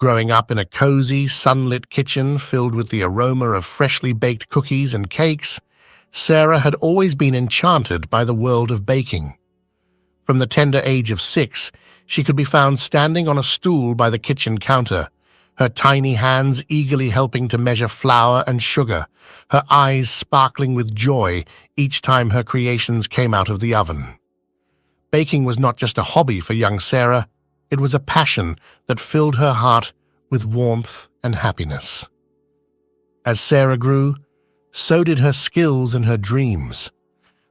Growing up in a cozy, sunlit kitchen filled with the aroma of freshly baked cookies and cakes, Sarah had always been enchanted by the world of baking. From the tender age of 6, she could be found standing on a stool by the kitchen counter, her tiny hands eagerly helping to measure flour and sugar, her eyes sparkling with joy each time her creations came out of the oven. Baking was not just a hobby for young Sarah, it was a passion that filled her heart with warmth and happiness. As Sarah grew, so did her skills and her dreams.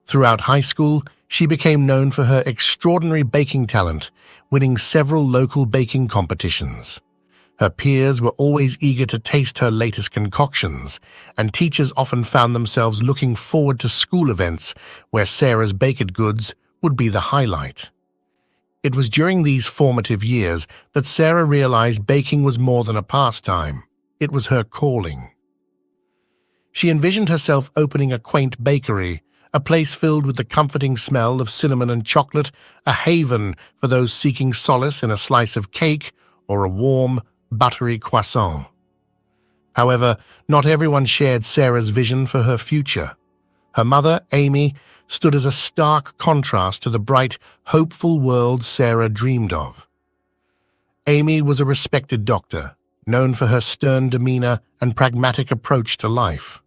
Throughout high school, she became known for her extraordinary baking talent, winning several local baking competitions. Her peers were always eager to taste her latest concoctions, and teachers often found themselves looking forward to school events where Sarah's baked goods would be the highlight. It was during these formative years that Sarah realized baking was more than a pastime. It was her calling. She envisioned herself opening a quaint bakery, a place filled with the comforting smell of cinnamon and chocolate, a haven for those seeking solace in a slice of cake or a warm, buttery croissant. However, not everyone shared Sarah's vision for her future. Her mother, Amy, stood as a stark contrast to the bright, hopeful world Sarah dreamed of. Amy was a respected doctor, known for her stern demeanor and pragmatic approach to life.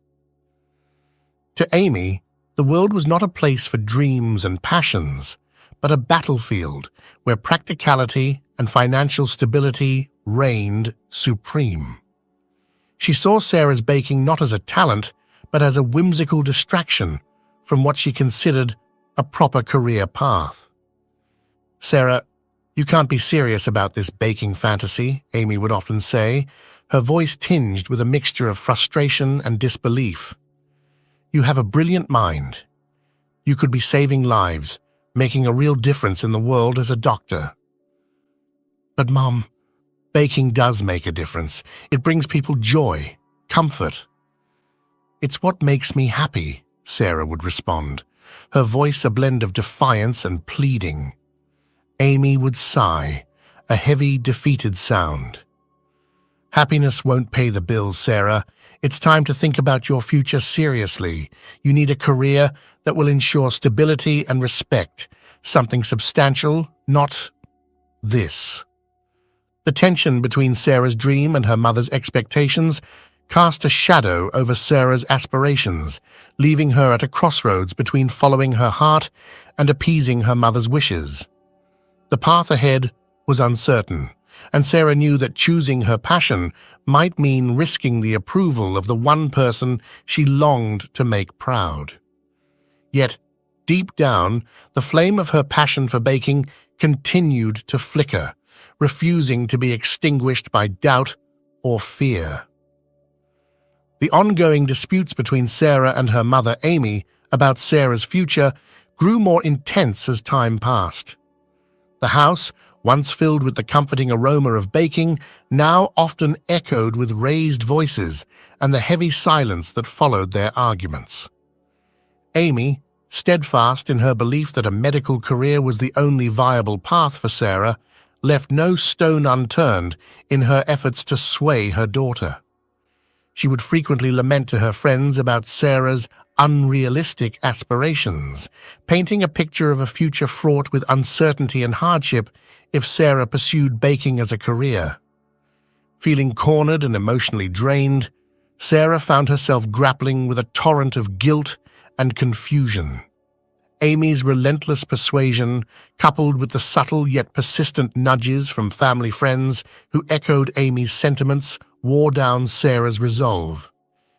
To Amy, the world was not a place for dreams and passions, but a battlefield where practicality and financial stability reigned supreme. She saw Sarah's baking not as a talent, but as a whimsical distraction from what she considered a proper career path. "Sarah, you can't be serious about this baking fantasy," Amy would often say, her voice tinged with a mixture of frustration and disbelief. "You have a brilliant mind. You could be saving lives, making a real difference in the world as a doctor." "But Mom, baking does make a difference. It brings people joy, comfort." "It's what makes me happy," Sarah would respond, her voice a blend of defiance and pleading. Amy would sigh, a heavy, defeated sound. "Happiness won't pay the bills, Sarah. It's time to think about your future seriously. You need a career that will ensure stability and respect, something substantial, not this." The tension between Sarah's dream and her mother's expectations cast a shadow over Sarah's aspirations, leaving her at a crossroads between following her heart and appeasing her mother's wishes. The path ahead was uncertain, and Sarah knew that choosing her passion might mean risking the approval of the one person she longed to make proud. Yet, deep down, the flame of her passion for baking continued to flicker, refusing to be extinguished by doubt or fear. The ongoing disputes between Sarah and her mother, Amy, about Sarah's future grew more intense as time passed. The house, once filled with the comforting aroma of baking, now often echoed with raised voices and the heavy silence that followed their arguments. Amy, steadfast in her belief that a medical career was the only viable path for Sarah, left no stone unturned in her efforts to sway her daughter. She would frequently lament to her friends about Sarah's unrealistic aspirations, painting a picture of a future fraught with uncertainty and hardship if Sarah pursued baking as a career. Feeling cornered and emotionally drained, Sarah found herself grappling with a torrent of guilt and confusion. Amy's relentless persuasion, coupled with the subtle yet persistent nudges from family friends who echoed Amy's sentiments, wore down Sarah's resolve.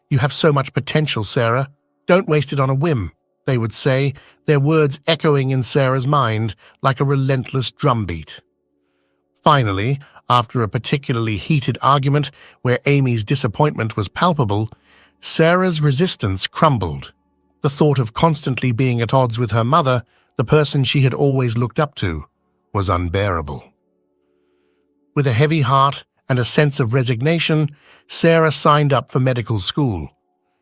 "You have so much potential, Sarah. Don't waste it on a whim," they would say, their words echoing in Sarah's mind like a relentless drumbeat. Finally, after a particularly heated argument where Amy's disappointment was palpable, Sarah's resistance crumbled. The thought of constantly being at odds with her mother, the person she had always looked up to, was unbearable. With a heavy heart and a sense of resignation, Sarah signed up for medical school.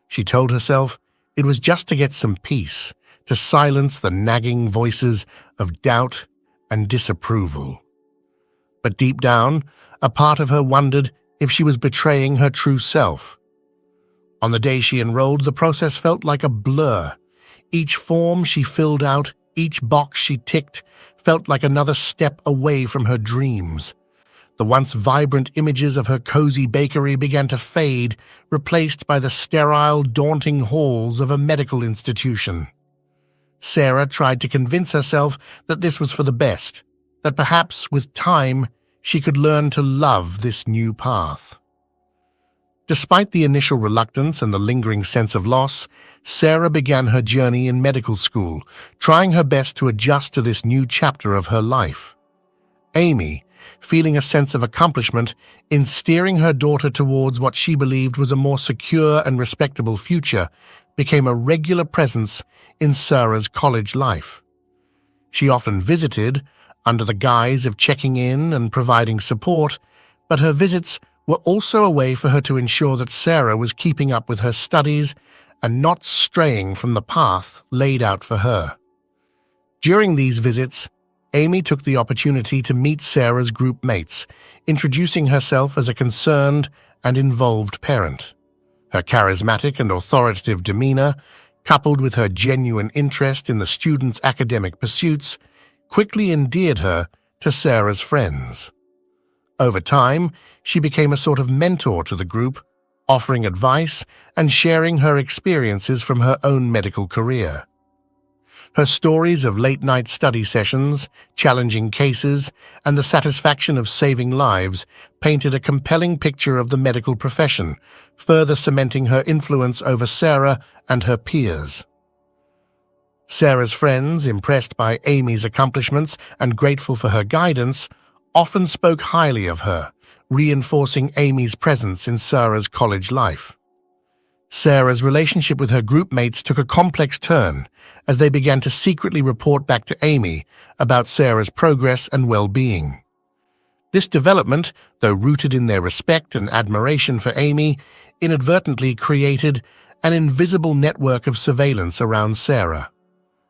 She told herself it was just to get some peace, to silence the nagging voices of doubt and disapproval. But deep down, a part of her wondered if she was betraying her true self. On the day she enrolled, the process felt like a blur. Each form she filled out, each box she ticked, felt like another step away from her dreams. The once vibrant images of her cozy bakery began to fade, replaced by the sterile, daunting halls of a medical institution. Sarah tried to convince herself that this was for the best, that perhaps with time she could learn to love this new path. Despite the initial reluctance and the lingering sense of loss, Sarah began her journey in medical school, trying her best to adjust to this new chapter of her life. Amy, feeling a sense of accomplishment in steering her daughter towards what she believed was a more secure and respectable future, became a regular presence in Sarah's college life. She often visited, under the guise of checking in and providing support, but her visits were also a way for her to ensure that Sarah was keeping up with her studies and not straying from the path laid out for her. During these visits, Amy took the opportunity to meet Sarah's group mates, introducing herself as a concerned and involved parent. Her charismatic and authoritative demeanor, coupled with her genuine interest in the students' academic pursuits, quickly endeared her to Sarah's friends. Over time, she became a sort of mentor to the group, offering advice and sharing her experiences from her own medical career. Her stories of late-night study sessions, challenging cases, and the satisfaction of saving lives painted a compelling picture of the medical profession, further cementing her influence over Sarah and her peers. Sarah's friends, impressed by Amy's accomplishments and grateful for her guidance, often spoke highly of her, reinforcing Amy's presence in Sarah's college life. Sarah's relationship with her group mates took a complex turn as they began to secretly report back to Amy about Sarah's progress and well-being. This development, though rooted in their respect and admiration for Amy, inadvertently created an invisible network of surveillance around Sarah.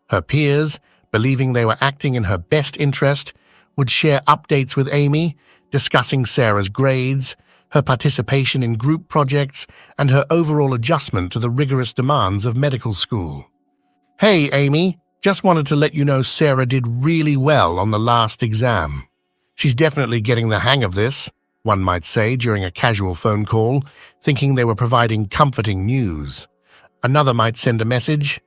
Her peers, believing they were acting in her best interest, would share updates with Amy, discussing Sarah's grades, her participation in group projects, and her overall adjustment to the rigorous demands of medical school. "Hey, Amy, just wanted to let you know Sarah did really well on the last exam. She's definitely getting the hang of this," one might say during a casual phone call, thinking they were providing comforting news. Another might send a message,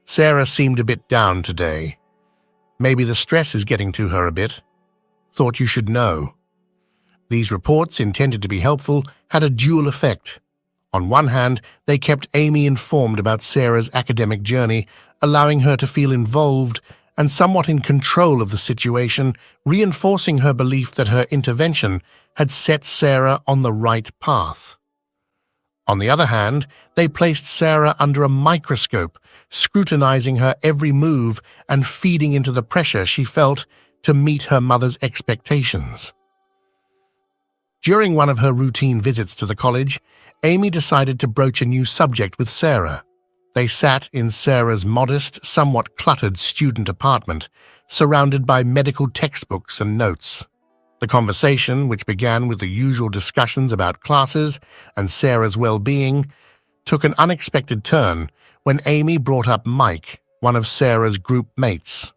"Sarah seemed a bit down today. Maybe the stress is getting to her a bit. Thought you should know." These reports, intended to be helpful, had a dual effect. On one hand, they kept Amy informed about Sarah's academic journey, allowing her to feel involved and somewhat in control of the situation, reinforcing her belief that her intervention had set Sarah on the right path. On the other hand, they placed Sarah under a microscope, scrutinizing her every move and feeding into the pressure she felt to meet her mother's expectations. During one of her routine visits to the college, Amy decided to broach a new subject with Sarah. They sat in Sarah's modest, somewhat cluttered student apartment, surrounded by medical textbooks and notes. The conversation, which began with the usual discussions about classes and Sarah's well-being, took an unexpected turn when Amy brought up Mike, one of Sarah's group mates.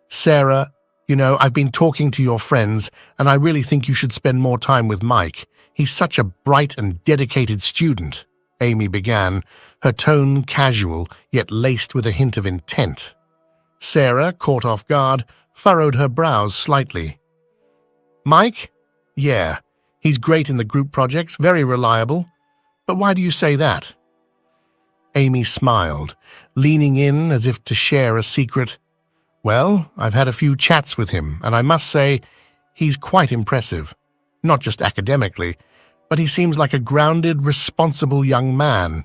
"Sarah, I've been talking to your friends, and I really think you should spend more time with Mike. He's such a bright and dedicated student," Amy began, her tone casual, yet laced with a hint of intent. Sarah, caught off guard, furrowed her brows slightly. "Mike? Yeah, he's great in the group projects, very reliable. But why do you say that?" Amy smiled, leaning in as if to share a secret. "Well, I've had a few chats with him, and I must say he's quite impressive. Not just academically, but he seems like a grounded, responsible young man,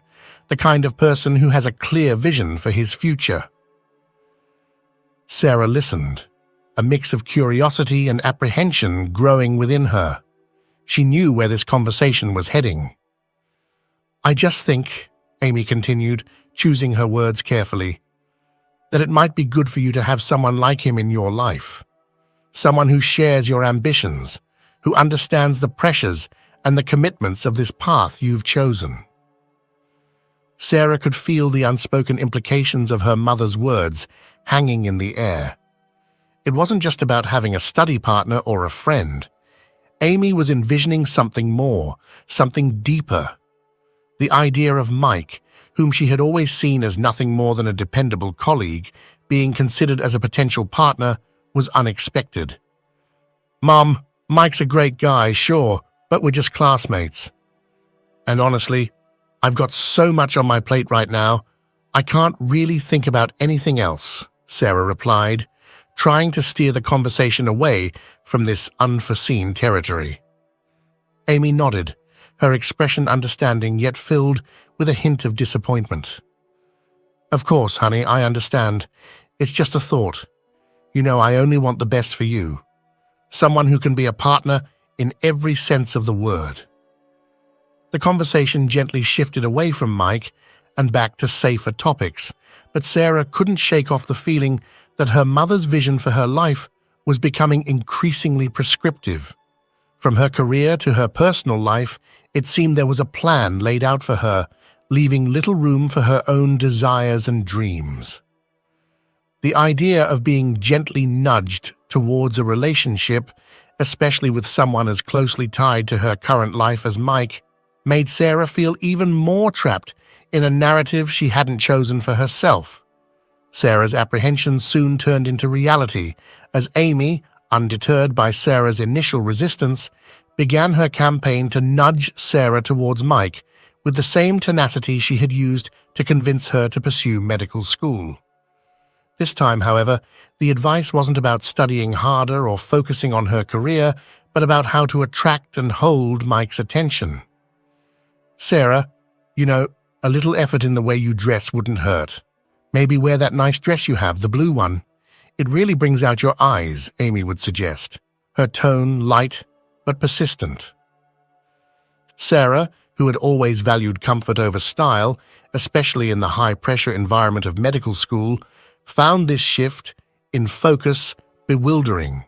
the kind of person who has a clear vision for his future." Sarah listened, a mix of curiosity and apprehension growing within her. She knew where this conversation was heading. "I just think," Amy continued, choosing her words carefully, "that it might be good for you to have someone like him in your life. someone who shares your ambitions, who understands the pressures and the commitments of this path you've chosen. Sarah could feel the unspoken implications of her mother's words hanging in the air. It wasn't just about having a study partner or a friend. Amy was envisioning something more, something deeper. The idea of Mike, whom she had always seen as nothing more than a dependable colleague, being considered as a potential partner, was unexpected. "Mom, Mike's a great guy, sure, but we're just classmates. And honestly, I've got so much on my plate right now, I can't really think about anything else," Sarah replied, trying to steer the conversation away from this unforeseen territory. Amy nodded, her expression understanding yet filled with a hint of disappointment. "Of course, honey, I understand. It's just a thought. You know, I only want the best for you. Someone who can be a partner in every sense of the word." The conversation gently shifted away from Mike and back to safer topics, but Sarah couldn't shake off the feeling that her mother's vision for her life was becoming increasingly prescriptive. From her career to her personal life, it seemed there was a plan laid out for her, leaving little room for her own desires and dreams. The idea of being gently nudged towards a relationship, especially with someone as closely tied to her current life as Mike, made Sarah feel even more trapped in a narrative she hadn't chosen for herself. Sarah's apprehensions soon turned into reality as Amy, undeterred by Sarah's initial resistance, began her campaign to nudge Sarah towards Mike with the same tenacity she had used to convince her to pursue medical school. This time, however, the advice wasn't about studying harder or focusing on her career, but about how to attract and hold Mike's attention. "Sarah, you know, a little effort in the way you dress wouldn't hurt. Maybe wear that nice dress you have, the blue one. It really brings out your eyes," Amy would suggest, her tone light but persistent. Sarah, who had always valued comfort over style, especially in the high-pressure environment of medical school, found this shift in focus bewildering.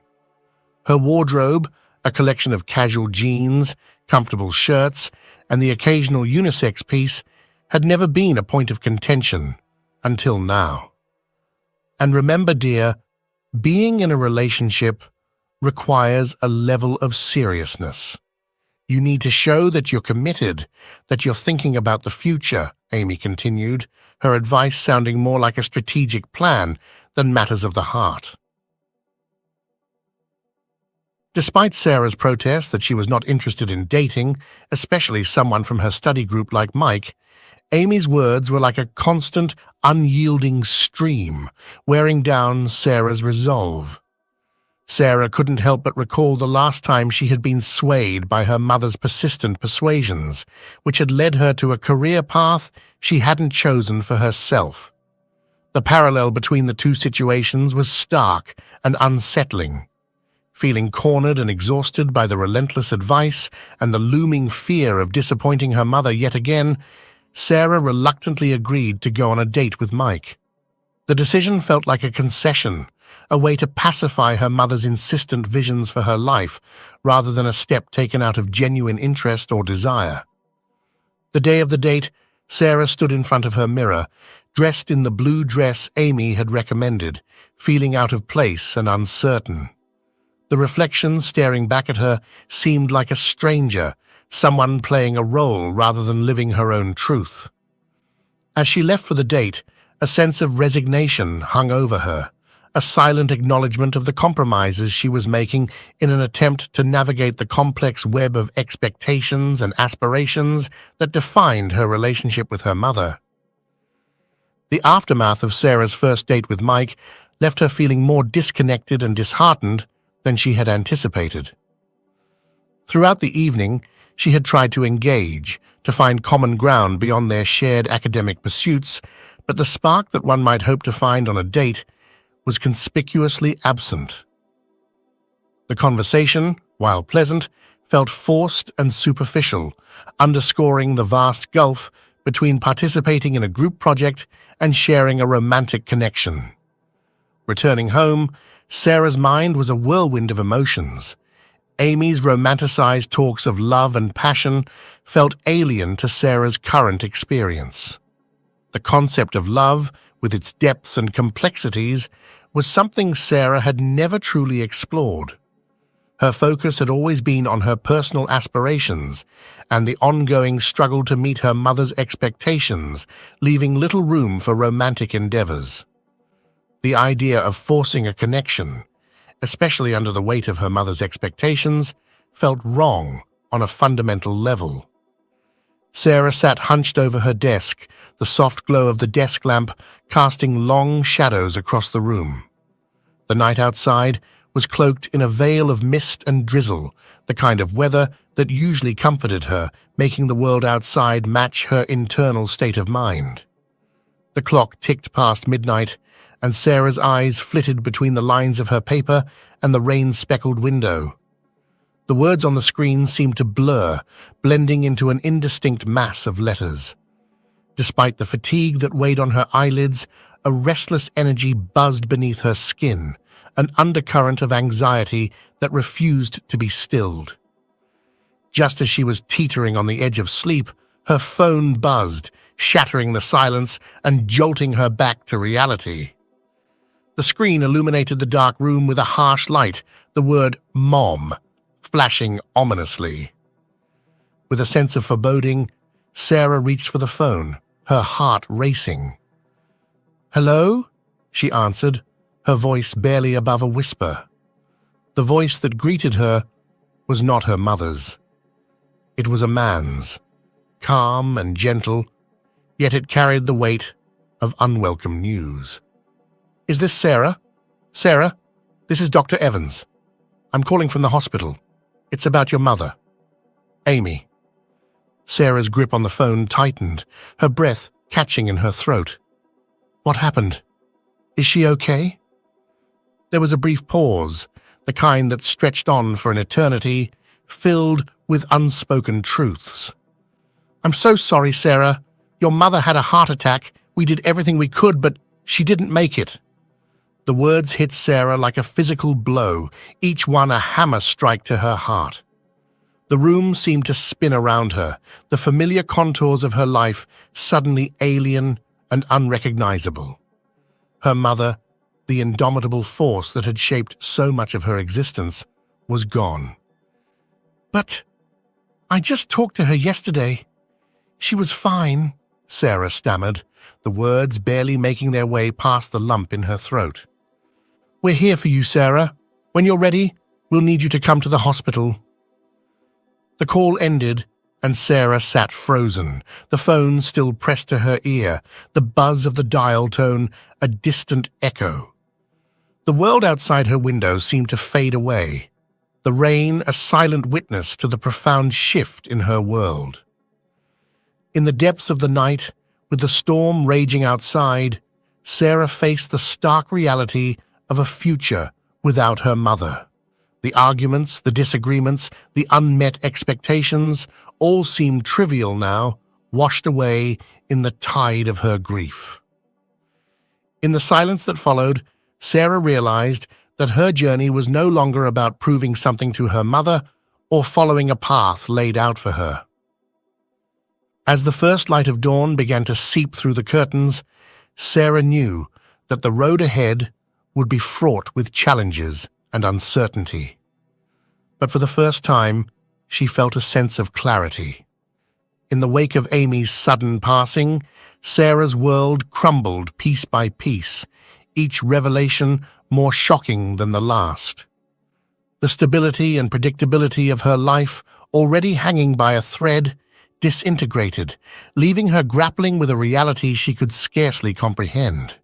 Her wardrobe, a collection of casual jeans, comfortable shirts, and the occasional unisex piece, had never been a point of contention until now. And remember, dear, being in a relationship requires a level of seriousness. You need to show that you're committed, that you're thinking about the future, Amy continued, her advice sounding more like a strategic plan than matters of the heart. Despite Sarah's protest that she was not interested in dating, especially someone from her study group like Mike, Amy's words were like a constant, unyielding stream, wearing down Sarah's resolve. Sarah couldn't help but recall the last time she had been swayed by her mother's persistent persuasions, which had led her to a career path she hadn't chosen for herself. The parallel between the two situations was stark and unsettling. Feeling cornered and exhausted by the relentless advice and the looming fear of disappointing her mother yet again, Sarah reluctantly agreed to go on a date with Mike. The decision felt like a concession, a way to pacify her mother's insistent visions for her life, rather than a step taken out of genuine interest or desire. The day of the date, Sarah stood in front of her mirror, dressed in the blue dress Amy had recommended, feeling out of place and uncertain. The reflection staring back at her seemed like a stranger, someone playing a role rather than living her own truth. As she left for the date, a sense of resignation hung over her, a silent acknowledgement of the compromises she was making in an attempt to navigate the complex web of expectations and aspirations that defined her relationship with her mother. The aftermath of Sarah's first date with Mike left her feeling more disconnected and disheartened than she had anticipated. Throughout the evening, she had tried to engage, to find common ground beyond their shared academic pursuits, but the spark that one might hope to find on a date was conspicuously absent. The conversation, while pleasant, felt forced and superficial, underscoring the vast gulf between participating in a group project and sharing a romantic connection. Returning home, Sarah's mind was a whirlwind of emotions. Amy's romanticized talks of love and passion felt alien to Sarah's current experience. The concept of love, with its depths and complexities, was something Sarah had never truly explored. Her focus had always been on her personal aspirations and the ongoing struggle to meet her mother's expectations, leaving little room for romantic endeavors. The idea of forcing a connection, especially under the weight of her mother's expectations, felt wrong on a fundamental level. Sarah sat hunched over her desk, the soft glow of the desk lamp casting long shadows across the room. The night outside was cloaked in a veil of mist and drizzle, the kind of weather that usually comforted her, making the world outside match her internal state of mind. The clock ticked past midnight, and Sarah's eyes flitted between the lines of her paper and the rain-speckled window. The words on the screen seemed to blur, blending into an indistinct mass of letters. Despite the fatigue that weighed on her eyelids, a restless energy buzzed beneath her skin, an undercurrent of anxiety that refused to be stilled. Just as she was teetering on the edge of sleep, her phone buzzed, shattering the silence and jolting her back to reality. The screen illuminated the dark room with a harsh light, the word "Mom" flashing ominously. With a sense of foreboding, Sarah reached for the phone, her heart racing. "Hello?" she answered, her voice barely above a whisper. The voice that greeted her was not her mother's. It was a man's, calm and gentle, yet it carried the weight of unwelcome news. "Is this Sarah? Sarah, this is Dr. Evans. I'm calling from the hospital. It's about your mother. Amy." Sarah's grip on the phone tightened, her breath catching in her throat. "What happened? Is she okay?" There was a brief pause, the kind that stretched on for an eternity, filled with unspoken truths. "I'm so sorry, Sarah. Your mother had a heart attack. We did everything we could, but she didn't make it." The words hit Sarah like a physical blow, each one a hammer strike to her heart. The room seemed to spin around her, the familiar contours of her life suddenly alien and unrecognizable. Her mother, the indomitable force that had shaped so much of her existence, was gone. "But I just talked to her yesterday. She was fine," Sarah stammered, the words barely making their way past the lump in her throat. "We're here for you, Sarah. When you're ready, we'll need you to come to the hospital." The call ended, and Sarah sat frozen, the phone still pressed to her ear, the buzz of the dial tone a distant echo. The world outside her window seemed to fade away, the rain a silent witness to the profound shift in her world. In the depths of the night, with the storm raging outside, Sarah faced the stark reality of a future without her mother. The arguments, the disagreements, the unmet expectations all seemed trivial now, washed away in the tide of her grief. In the silence that followed, Sarah realized that her journey was no longer about proving something to her mother or following a path laid out for her. As the first light of dawn began to seep through the curtains, Sarah knew that the road ahead would be fraught with challenges and uncertainty. But for the first time, she felt a sense of clarity. In the wake of Amy's sudden passing, Sarah's world crumbled piece by piece, each revelation more shocking than the last. The stability and predictability of her life, already hanging by a thread, disintegrated, leaving her grappling with a reality she could scarcely comprehend.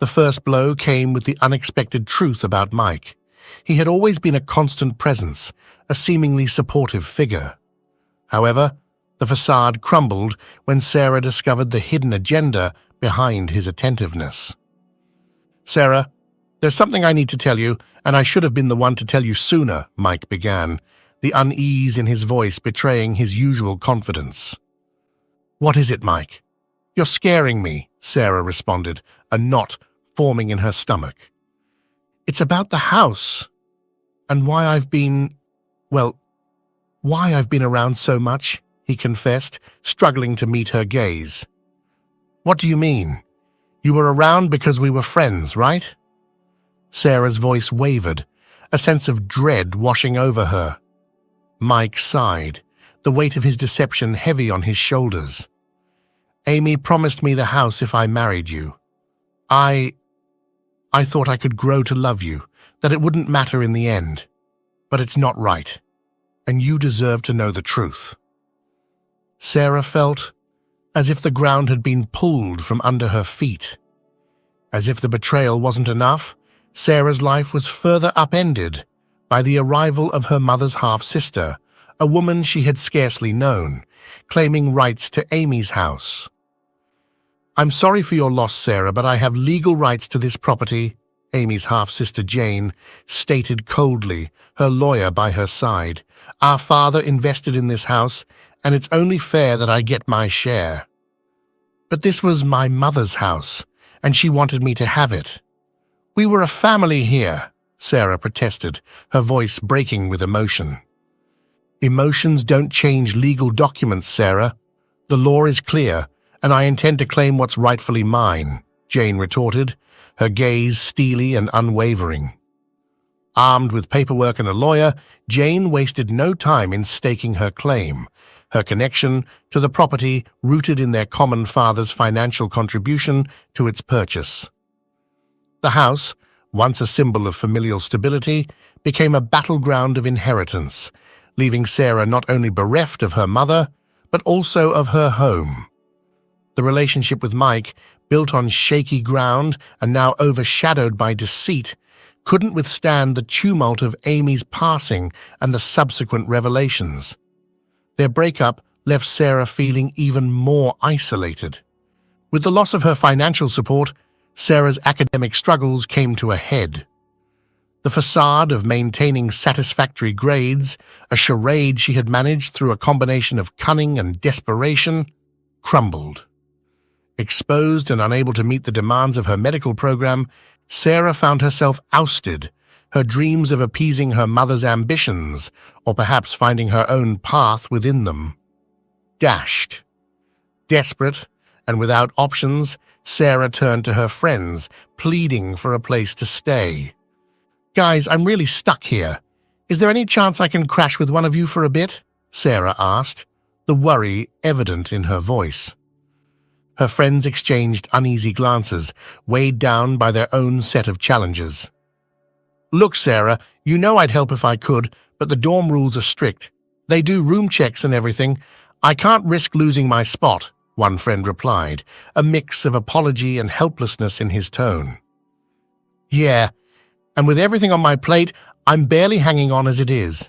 The first blow came with the unexpected truth about Mike. He had always been a constant presence, a seemingly supportive figure. However, the facade crumbled when Sarah discovered the hidden agenda behind his attentiveness. "Sarah, there's something I need to tell you, and I should have been the one to tell you sooner," Mike began, the unease in his voice betraying his usual confidence. "What is it, Mike?" "You're scaring me," Sarah responded, a knot forming in her stomach. It's about the house, and why I've been around so much, he confessed, struggling to meet her gaze. What do you mean? You were around because we were friends, right? Sarah's voice wavered, a sense of dread washing over her. Mike sighed, the weight of his deception heavy on his shoulders. Amy promised me the house if I married you. I thought I could grow to love you, that it wouldn't matter in the end. But it's not right, and you deserve to know the truth. Sarah felt as if the ground had been pulled from under her feet. As if the betrayal wasn't enough, Sarah's life was further upended by the arrival of her mother's half-sister, a woman she had scarcely known, claiming rights to Amy's house. I'm sorry for your loss, Sarah, but I have legal rights to this property, Amy's half-sister Jane stated coldly, her lawyer by her side. Our father invested in this house, and it's only fair that I get my share. But this was my mother's house, and she wanted me to have it. We were a family here, Sarah protested, her voice breaking with emotion. Emotions don't change legal documents, Sarah. The law is clear, and I intend to claim what's rightfully mine, Jane retorted, her gaze steely and unwavering. Armed with paperwork and a lawyer, Jane wasted no time in staking her claim, her connection to the property rooted in their common father's financial contribution to its purchase. The house, once a symbol of familial stability, became a battleground of inheritance, leaving Sarah not only bereft of her mother, but also of her home. The relationship with Mike, built on shaky ground and now overshadowed by deceit, couldn't withstand the tumult of Amy's passing and the subsequent revelations. Their breakup left Sarah feeling even more isolated. With the loss of her financial support, Sarah's academic struggles came to a head. The facade of maintaining satisfactory grades, a charade she had managed through a combination of cunning and desperation, crumbled. Exposed and unable to meet the demands of her medical program, Sarah found herself ousted, her dreams of appeasing her mother's ambitions, or perhaps finding her own path within them, dashed. Desperate and without options, Sarah turned to her friends, pleading for a place to stay. Guys, I'm really stuck here. Is there any chance I can crash with one of you for a bit? Sarah asked, the worry evident in her voice. Her friends exchanged uneasy glances, weighed down by their own set of challenges. Look, Sarah, you know I'd help if I could, but the dorm rules are strict. They do room checks and everything. I can't risk losing my spot, one friend replied, a mix of apology and helplessness in his tone. Yeah, and with everything on my plate, I'm barely hanging on as it is.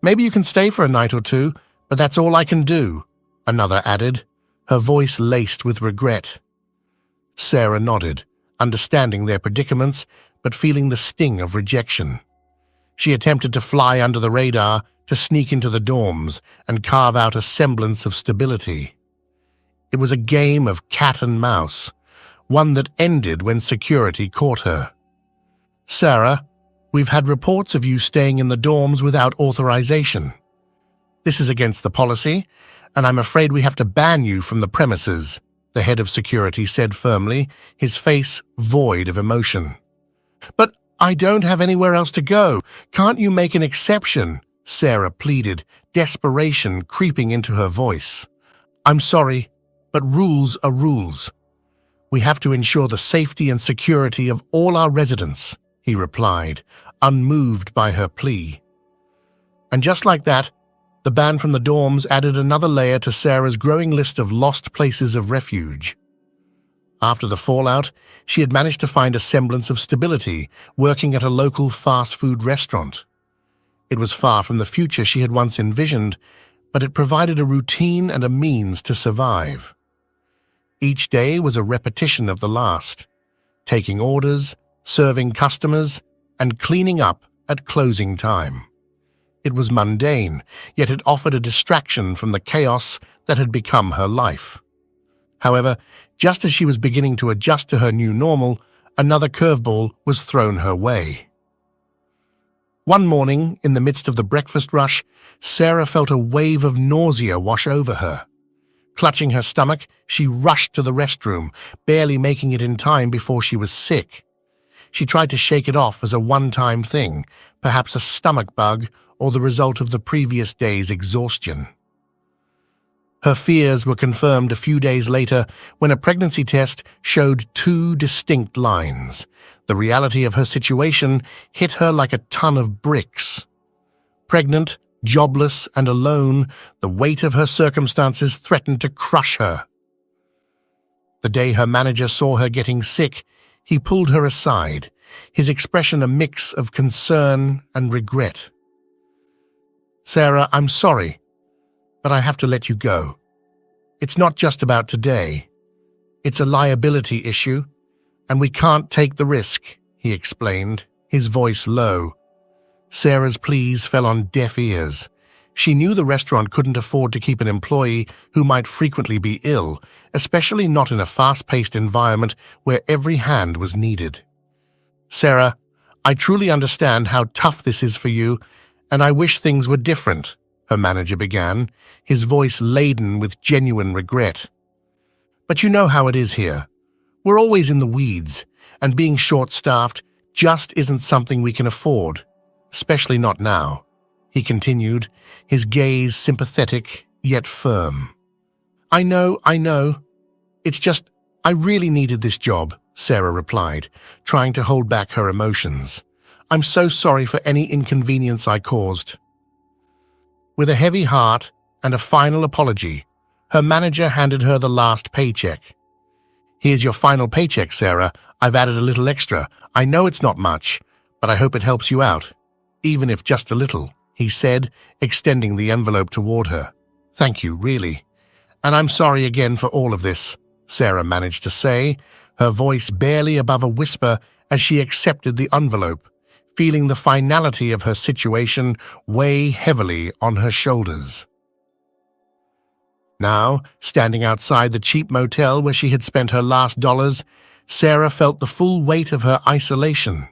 Maybe you can stay for a night or two, but that's all I can do, another added, her voice laced with regret. Sarah nodded, understanding their predicaments, but feeling the sting of rejection. She attempted to fly under the radar, to sneak into the dorms and carve out a semblance of stability. It was a game of cat and mouse, one that ended when security caught her. Sarah, we've had reports of you staying in the dorms without authorization. This is against the policy, and I'm afraid we have to ban you from the premises, the head of security said firmly, his face void of emotion. But I don't have anywhere else to go. Can't you make an exception? Sarah pleaded, desperation creeping into her voice. I'm sorry, but rules are rules. We have to ensure the safety and security of all our residents, he replied, unmoved by her plea. And just like that, the ban from the dorms added another layer to Sarah's growing list of lost places of refuge. After the fallout, she had managed to find a semblance of stability, working at a local fast food restaurant. It was far from the future she had once envisioned, but it provided a routine and a means to survive. Each day was a repetition of the last, taking orders, serving customers, and cleaning up at closing time. It was mundane, yet it offered a distraction from the chaos that had become her life. However, just as she was beginning to adjust to her new normal, Another curveball was thrown her way. One morning, in the midst of the breakfast rush, Sarah felt a wave of nausea wash over her. Clutching her stomach, she rushed to the restroom, barely making it in time before she was sick. She tried to shake it off as a one-time thing, perhaps a stomach bug or the result of the previous day's exhaustion. Her fears were confirmed a few days later when a pregnancy test showed two distinct lines. The reality of her situation hit her like a ton of bricks. Pregnant, jobless, and alone, the weight of her circumstances threatened to crush her. The day her manager saw her getting sick, he pulled her aside, his expression a mix of concern and regret. "Sarah, I'm sorry, but I have to let you go. It's not just about today. It's a liability issue, and we can't take the risk," he explained, his voice low. Sarah's pleas fell on deaf ears. She knew the restaurant couldn't afford to keep an employee who might frequently be ill, especially not in a fast-paced environment where every hand was needed. "Sarah, I truly understand how tough this is for you, and I wish things were different," her manager began, his voice laden with genuine regret. "But you know how it is here. We're always in the weeds, and being short-staffed just isn't something we can afford, especially not now," he continued, his gaze sympathetic yet firm. I know. It's just, I really needed this job," Sarah replied, trying to hold back her emotions. "I'm so sorry for any inconvenience I caused." With a heavy heart and a final apology, her manager handed her the last paycheck. "Here's your final paycheck, Sarah. I've added a little extra. I know it's not much, but I hope it helps you out, even if just a little," he said, extending the envelope toward her. "Thank you, really. And I'm sorry again for all of this," Sarah managed to say, her voice barely above a whisper as she accepted the envelope, feeling the finality of her situation weigh heavily on her shoulders. Now, standing outside the cheap motel where she had spent her last dollars, Sarah felt the full weight of her isolation.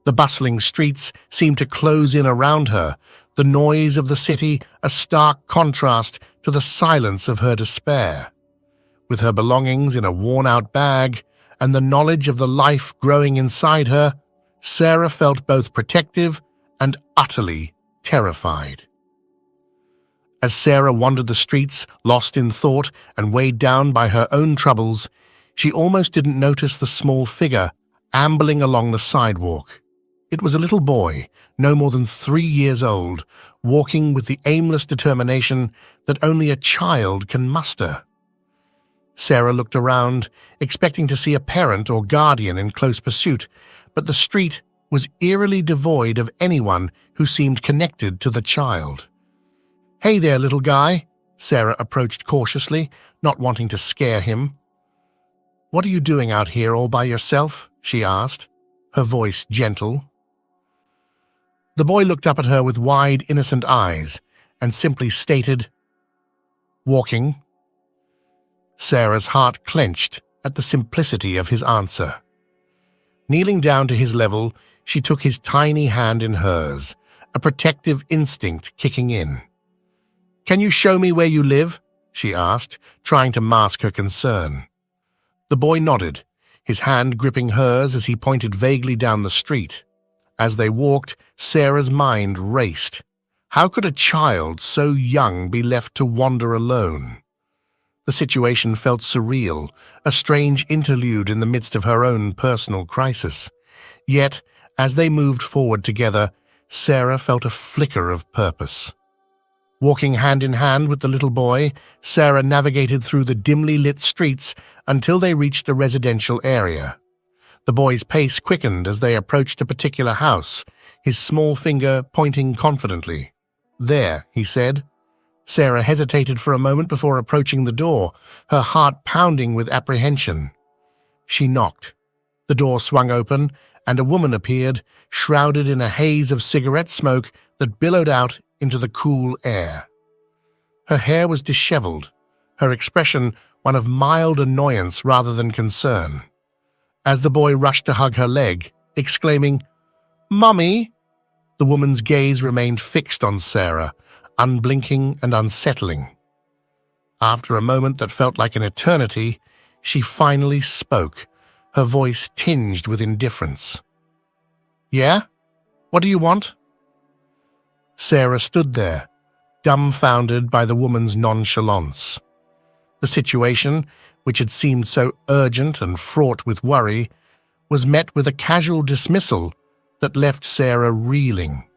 The bustling streets seemed to close in around her, the noise of the city a stark contrast to the silence of her despair. With her belongings in a worn-out bag and the knowledge of the life growing inside her, Sarah felt both protective and utterly terrified. As Sarah wandered the streets, lost in thought and weighed down by her own troubles, she almost didn't notice the small figure ambling along the sidewalk. It was a little boy, no more than 3 years old, walking with the aimless determination that only a child can muster. Sarah looked around, expecting to see a parent or guardian in close pursuit, but the street was eerily devoid of anyone who seemed connected to the child. "Hey there, little guy," Sarah approached cautiously, not wanting to scare him. "What are you doing out here all by yourself?" she asked, her voice gentle. The boy looked up at her with wide, innocent eyes and simply stated, "Walking." Sarah's heart clenched at the simplicity of his answer. Kneeling down to his level, she took his tiny hand in hers, a protective instinct kicking in. "Can you show me where you live?" she asked, trying to mask her concern. The boy nodded, his hand gripping hers as he pointed vaguely down the street. As they walked, Sarah's mind raced. How could a child so young be left to wander alone? The situation felt surreal, a strange interlude in the midst of her own personal crisis. Yet, as they moved forward together, Sarah felt a flicker of purpose. Walking hand in hand with the little boy, Sarah navigated through the dimly lit streets until they reached a residential area. The boy's pace quickened as they approached a particular house, his small finger pointing confidently. "There," he said. Sarah hesitated for a moment before approaching the door, her heart pounding with apprehension. She knocked. The door swung open, and a woman appeared, shrouded in a haze of cigarette smoke that billowed out into the cool air. Her hair was disheveled, her expression one of mild annoyance rather than concern. as the boy rushed to hug her leg, exclaiming, "Mummy!" The woman's gaze remained fixed on Sarah, unblinking and unsettling. After a moment that felt like an eternity, she finally spoke, her voice tinged with indifference. "Yeah? What do you want?" Sarah stood there, dumbfounded by the woman's nonchalance. The situation, which had seemed so urgent and fraught with worry, was met with a casual dismissal that left Sarah reeling.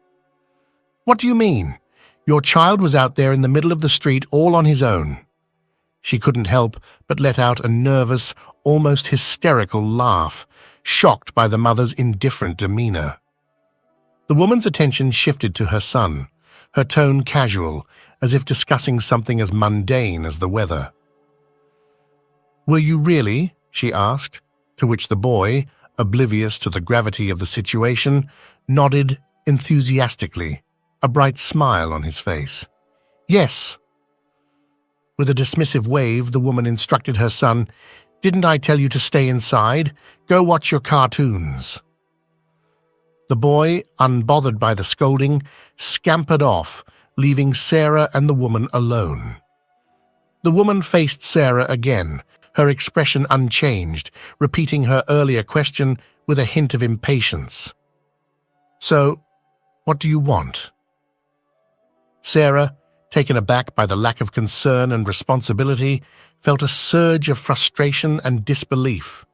"What do you mean? Your child was out there in the middle of the street all on his own." She couldn't help but let out a nervous, almost hysterical laugh, shocked by the mother's indifferent demeanor. The woman's attention shifted to her son, her tone casual, as if discussing something as mundane as the weather. "Were you really?" she asked, to which the boy, oblivious to the gravity of the situation, nodded enthusiastically, a bright smile on his face. "Yes." With a dismissive wave, the woman instructed her son, "Didn't I tell you to stay inside? Go watch your cartoons." The boy, unbothered by the scolding, scampered off, leaving Sarah and the woman alone. The woman faced Sarah again, her expression unchanged, repeating her earlier question with a hint of impatience. "So, what do you want?" Sarah, taken aback by the lack of concern and responsibility, felt a surge of frustration and disbelief.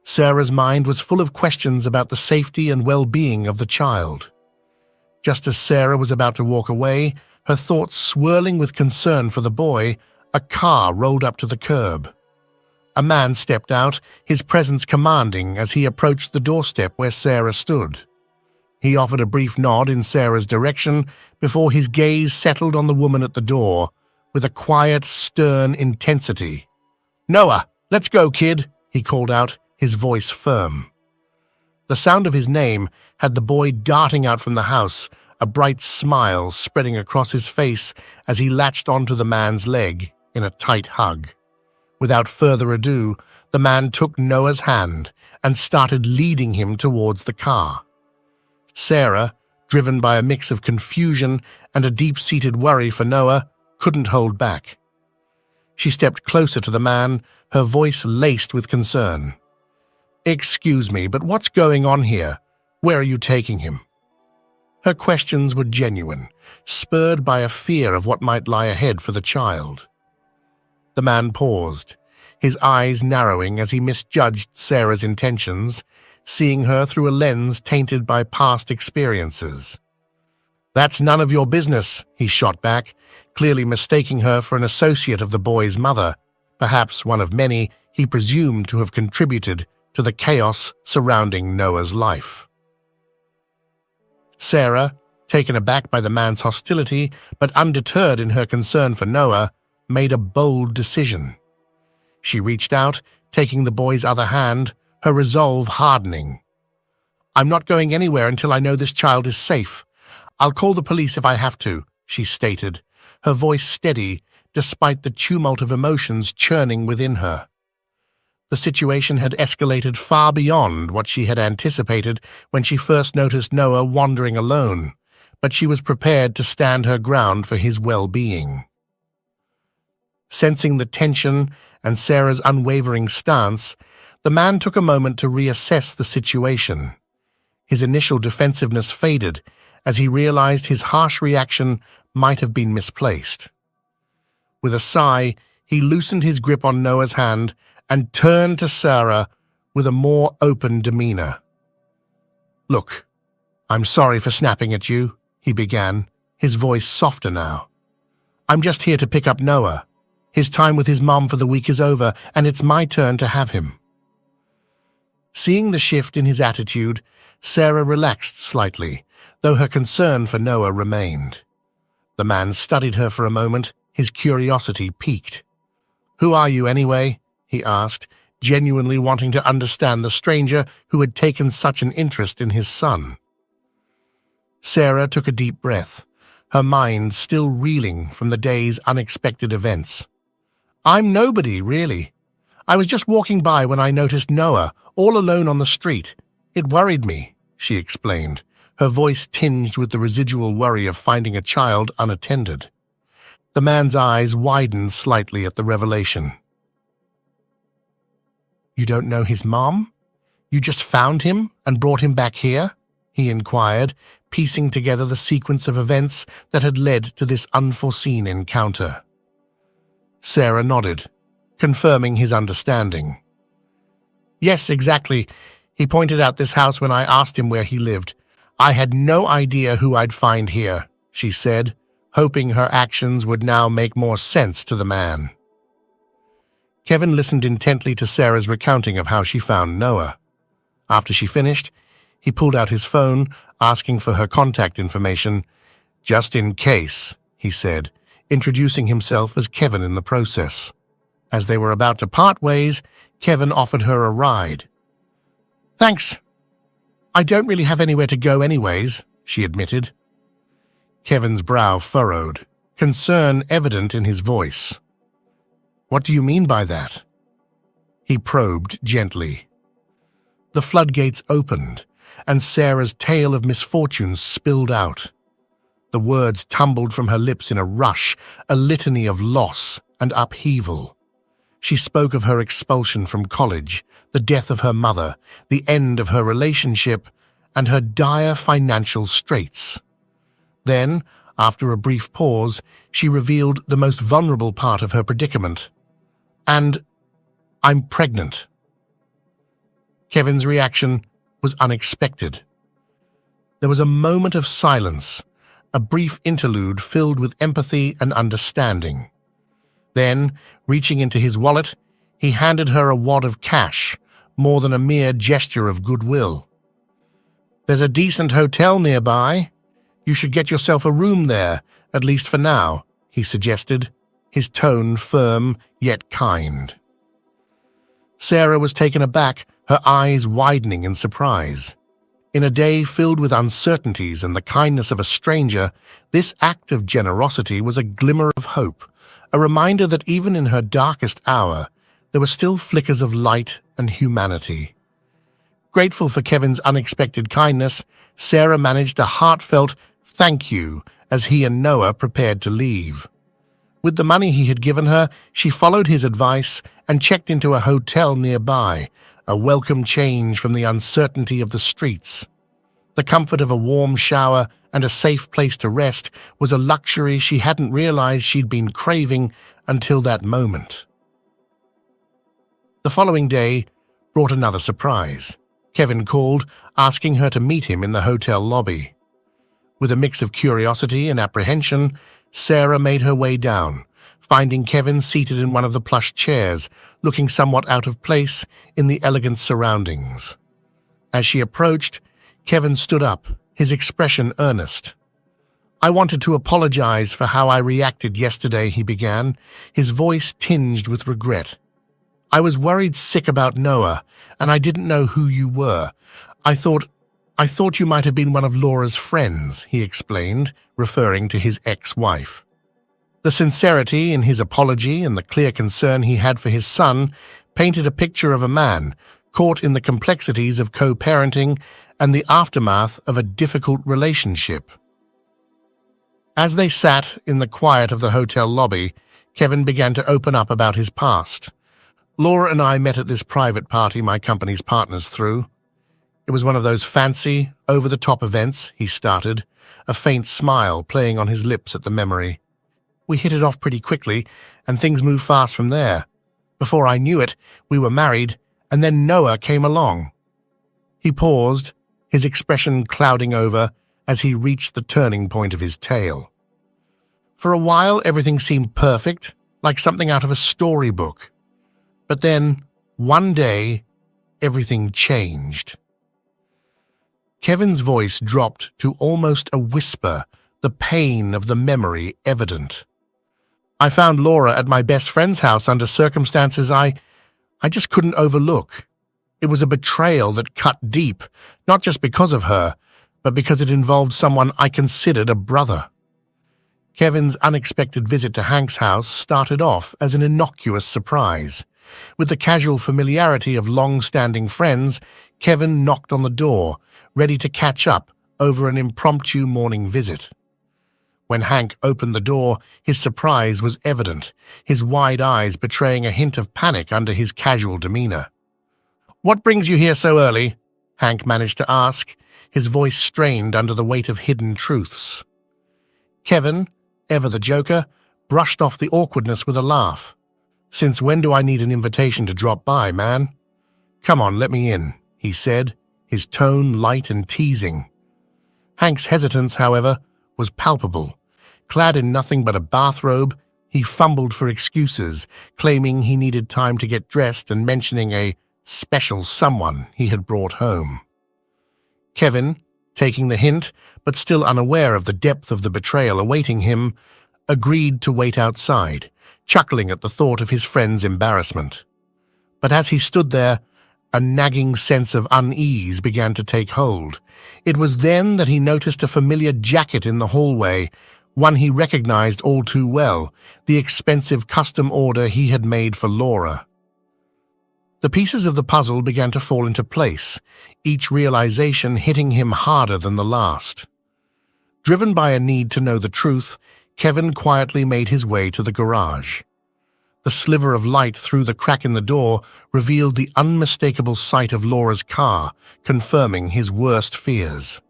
Sarah's mind was full of questions about the safety and well-being of the child. Just as Sarah was about to walk away, her thoughts swirling with concern for the boy, a car rolled up to the curb. A man stepped out, his presence commanding as he approached the doorstep where Sarah stood. He offered a brief nod in Sarah's direction before his gaze settled on the woman at the door with a quiet, stern intensity. "Noah, let's go, kid," he called out, his voice firm. The sound of his name had the boy darting out from the house, a bright smile spreading across his face as he latched onto the man's leg in a tight hug. Without further ado, the man took Noah's hand and started leading him towards the car. Sarah, driven by a mix of confusion and a deep-seated worry for Noah, couldn't hold back. She stepped closer to the man, her voice laced with concern. "Excuse me, but what's going on here? Where are you taking him?" Her questions were genuine, spurred by a fear of what might lie ahead for the child. The man paused, his eyes narrowing as he misjudged Sarah's intentions, seeing her through a lens tainted by past experiences. "That's none of your business," he shot back, clearly mistaking her for an associate of the boy's mother, perhaps one of many he presumed to have contributed to the chaos surrounding Noah's life. Sarah, taken aback by the man's hostility but undeterred in her concern for Noah, made a bold decision. She reached out, taking the boy's other hand, her resolve hardening. "I'm not going anywhere until I know this child is safe. I'll call the police if I have to," she stated, her voice steady despite the tumult of emotions churning within her. The situation had escalated far beyond what she had anticipated when she first noticed Noah wandering alone, but she was prepared to stand her ground for his well-being. Sensing the tension and Sarah's unwavering stance, the man took a moment to reassess the situation. His initial defensiveness faded as he realized his harsh reaction might have been misplaced. With a sigh, he loosened his grip on Noah's hand and turned to Sarah with a more open demeanor. "Look, I'm sorry for snapping at you," he began, his voice softer now. "I'm just here to pick up Noah. His time with his mom for the week is over, and it's my turn to have him." Seeing the shift in his attitude, Sarah relaxed slightly, though her concern for Noah remained. The man studied her for a moment, his curiosity piqued. "Who are you, anyway?" he asked, genuinely wanting to understand the stranger who had taken such an interest in his son. Sarah took a deep breath, her mind still reeling from the day's unexpected events. "I'm nobody, really. I was just walking by when I noticed Noah, all alone on the street. It worried me, she explained, her voice tinged with the residual worry of finding a child unattended. The man's eyes widened slightly at the revelation. You don't know his mom? You just found him and brought him back here? He inquired, piecing together the sequence of events that had led to this unforeseen encounter. Sarah nodded, confirming his understanding. Yes, exactly. He pointed out this house when I asked him where he lived. I had no idea who I'd find here, she said, hoping her actions would now make more sense to the man. Kevin listened intently to Sarah's recounting of how she found Noah. After she finished, he pulled out his phone, asking for her contact information. Just in case, he said, introducing himself as Kevin in the process. As they were about to part ways, Kevin offered her a ride. Thanks. I don't really have anywhere to go anyways, she admitted. Kevin's brow furrowed, concern evident in his voice. What do you mean by that? He probed gently. The floodgates opened, and Sarah's tale of misfortunes spilled out. The words tumbled from her lips in a rush, a litany of loss and upheaval. She spoke of her expulsion from college, the death of her mother, the end of her relationship, and her dire financial straits. Then, after a brief pause, she revealed the most vulnerable part of her predicament. And I'm pregnant. Kevin's reaction was unexpected. There was a moment of silence, a brief interlude filled with empathy and understanding. Then, reaching into his wallet, he handed her a wad of cash, more than a mere gesture of goodwill. There's a decent hotel nearby. You should get yourself a room there, at least for now, he suggested, his tone firm yet kind. Sarah was taken aback, her eyes widening in surprise. In a day filled with uncertainties and the kindness of a stranger, this act of generosity was a glimmer of hope, a reminder that even in her darkest hour, there were still flickers of light and humanity. Grateful for Kevin's unexpected kindness, Sarah managed a heartfelt thank you as he and Noah prepared to leave. With the money he had given her, she followed his advice and checked into a hotel nearby, a welcome change from the uncertainty of the streets. The comfort of a warm shower and a safe place to rest was a luxury she hadn't realized she'd been craving until that moment. The following day brought another surprise. Kevin called, asking her to meet him in the hotel lobby. With a mix of curiosity and apprehension, Sarah made her way down, finding Kevin seated in one of the plush chairs, looking somewhat out of place in the elegant surroundings. As she approached, Kevin stood up, his expression earnest. I wanted to apologize for how I reacted yesterday, he began, his voice tinged with regret. I was worried sick about Noah, and I didn't know who you were. I thought you might have been one of Laura's friends, he explained, referring to his ex-wife. The sincerity in his apology and the clear concern he had for his son painted a picture of a man caught in the complexities of co-parenting and the aftermath of a difficult relationship. As they sat in the quiet of the hotel lobby, Kevin began to open up about his past. Laura and I met at this private party my company's partners threw. It was one of those fancy, over-the-top events, he started, a faint smile playing on his lips at the memory. We hit it off pretty quickly, and things moved fast from there. Before I knew it, we were married, and then Noah came along. He paused, his expression clouding over as he reached the turning point of his tale. For a while, everything seemed perfect, like something out of a storybook. But then, one day, everything changed. Kevin's voice dropped to almost a whisper, the pain of the memory evident. I found Laura at my best friend's house under circumstances I just couldn't overlook. It was a betrayal that cut deep, not just because of her, but because it involved someone I considered a brother. Kevin's unexpected visit to Hank's house started off as an innocuous surprise. With the casual familiarity of long-standing friends, Kevin knocked on the door, ready to catch up over an impromptu morning visit. When Hank opened the door, his surprise was evident, his wide eyes betraying a hint of panic under his casual demeanor. "What brings you here so early?" Hank managed to ask, his voice strained under the weight of hidden truths. Kevin, ever the joker, brushed off the awkwardness with a laugh. "Since when do I need an invitation to drop by, man? Come on, let me in," he said, his tone light and teasing. Hank's hesitance, however, was palpable. Clad in nothing but a bathrobe, he fumbled for excuses, claiming he needed time to get dressed and mentioning a special someone he had brought home. Kevin, taking the hint, but still unaware of the depth of the betrayal awaiting him, agreed to wait outside, chuckling at the thought of his friend's embarrassment. But as he stood there, a nagging sense of unease began to take hold. It was then that he noticed a familiar jacket in the hallway, one he recognized all too well, the expensive custom order he had made for Laura. The pieces of the puzzle began to fall into place, each realization hitting him harder than the last. Driven by a need to know the truth, Kevin quietly made his way to the garage. The sliver of light through the crack in the door revealed the unmistakable sight of Laura's car, confirming his worst fears.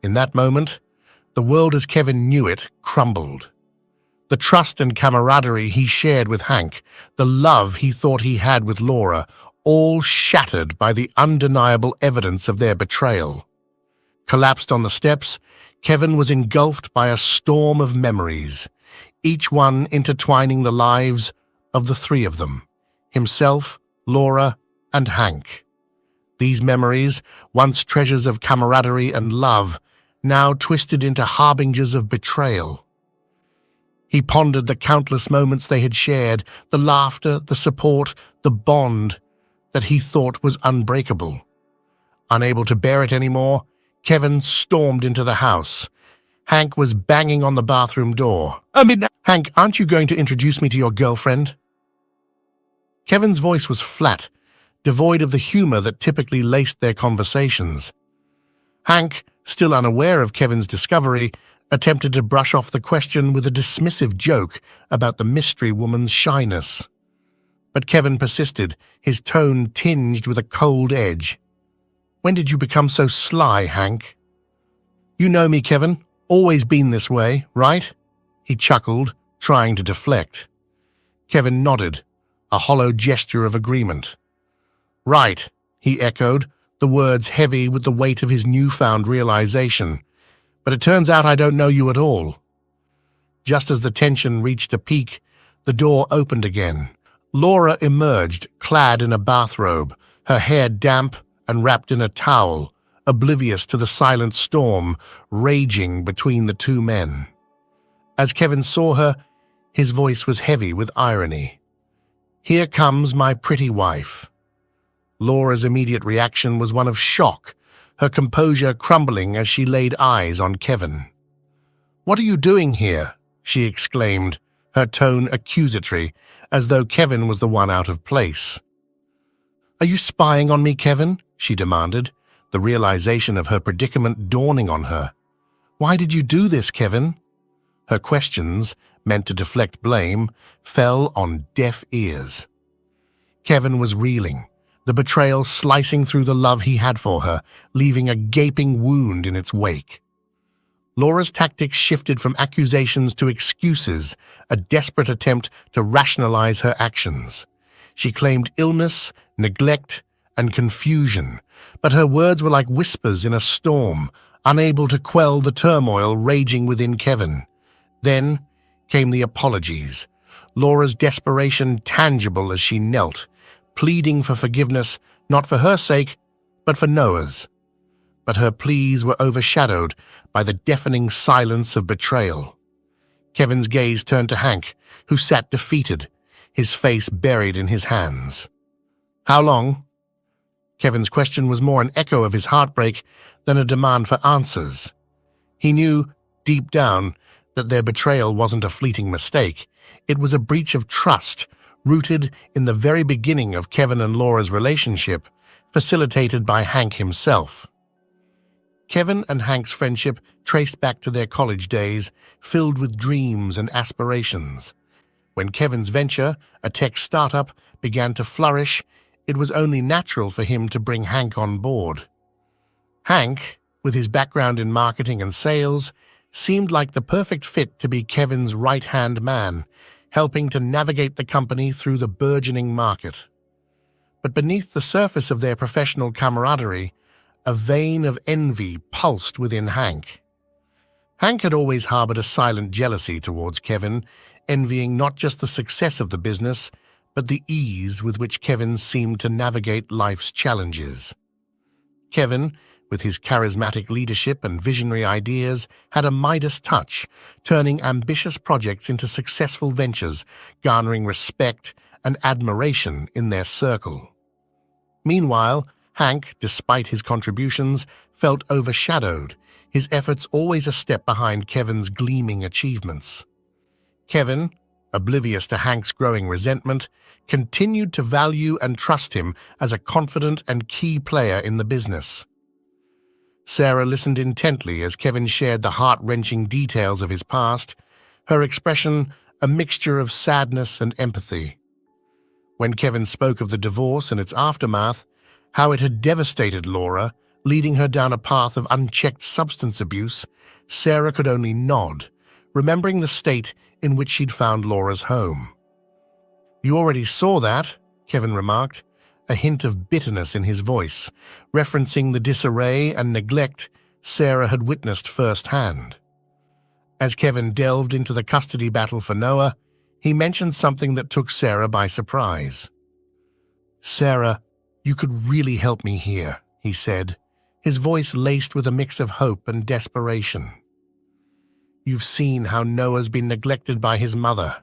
In that moment, the world as Kevin knew it crumbled. The trust and camaraderie he shared with Hank, the love he thought he had with Laura, all shattered by the undeniable evidence of their betrayal. Collapsed on the steps, Kevin was engulfed by a storm of memories, each one intertwining the lives of the three of them, himself, Laura, and Hank. These memories, once treasures of camaraderie and love, now twisted into harbingers of betrayal. He pondered the countless moments they had shared, the laughter, the support, the bond that he thought was unbreakable. Unable to bear it anymore, Kevin stormed into the house. Hank was banging on the bathroom door. "Hank, aren't you going to introduce me to your girlfriend?" Kevin's voice was flat, devoid of the humor that typically laced their conversations. Hank, still unaware of Kevin's discovery, attempted to brush off the question with a dismissive joke about the mystery woman's shyness. But Kevin persisted, his tone tinged with a cold edge. "When did you become so sly, Hank?" "You know me, Kevin. Always been this way, right?" He chuckled, trying to deflect. Kevin nodded, a hollow gesture of agreement. "Right," he echoed, the words heavy with the weight of his newfound realization. "But it turns out I don't know you at all." Just as the tension reached a peak, the door opened again. Laura emerged, clad in a bathrobe, her hair damp and wrapped in a towel, oblivious to the silent storm raging between the two men. As Kevin saw her, his voice was heavy with irony. "Here comes my pretty wife." Laura's immediate reaction was one of shock, her composure crumbling as she laid eyes on Kevin. "What are you doing here?" she exclaimed, her tone accusatory, as though Kevin was the one out of place. "Are you spying on me, Kevin?" she demanded, the realization of her predicament dawning on her. "Why did you do this, Kevin?" Her questions, meant to deflect blame, fell on deaf ears. Kevin was reeling, the betrayal slicing through the love he had for her, leaving a gaping wound in its wake. Laura's tactics shifted from accusations to excuses, a desperate attempt to rationalize her actions. She claimed illness, neglect, and confusion, but her words were like whispers in a storm, unable to quell the turmoil raging within Kevin. Then came the apologies, Laura's desperation tangible as she knelt, pleading for forgiveness not for her sake, but for Noah's. But her pleas were overshadowed by the deafening silence of betrayal. Kevin's gaze turned to Hank, who sat defeated, his face buried in his hands. "How long?" Kevin's question was more an echo of his heartbreak than a demand for answers. He knew, deep down, that their betrayal wasn't a fleeting mistake. It was a breach of trust, rooted in the very beginning of Kevin and Laura's relationship, facilitated by Hank himself. Kevin and Hank's friendship traced back to their college days, filled with dreams and aspirations. When Kevin's venture, a tech startup, began to flourish, it was only natural for him to bring Hank on board. Hank, with his background in marketing and sales, seemed like the perfect fit to be Kevin's right-hand man, helping to navigate the company through the burgeoning market. But beneath the surface of their professional camaraderie, a vein of envy pulsed within Hank. Hank had always harbored a silent jealousy towards Kevin, envying not just the success of the business, but the ease with which Kevin seemed to navigate life's challenges. Kevin, with his charismatic leadership and visionary ideas, had a Midas touch, turning ambitious projects into successful ventures, garnering respect and admiration in their circle. Meanwhile, Hank, despite his contributions, felt overshadowed, his efforts always a step behind Kevin's gleaming achievements. Kevin, oblivious to Hank's growing resentment, continued to value and trust him as a confident and key player in the business. Sarah listened intently as Kevin shared the heart-wrenching details of his past, her expression a mixture of sadness and empathy. When Kevin spoke of the divorce and its aftermath, how it had devastated Laura, leading her down a path of unchecked substance abuse, Sarah could only nod, remembering the state in which she'd found Laura's home. "You already saw that," Kevin remarked, a hint of bitterness in his voice, referencing the disarray and neglect Sarah had witnessed firsthand. As Kevin delved into the custody battle for Noah, he mentioned something that took Sarah by surprise. "Sarah, you could really help me here," he said, his voice laced with a mix of hope and desperation. "You've seen how Noah's been neglected by his mother.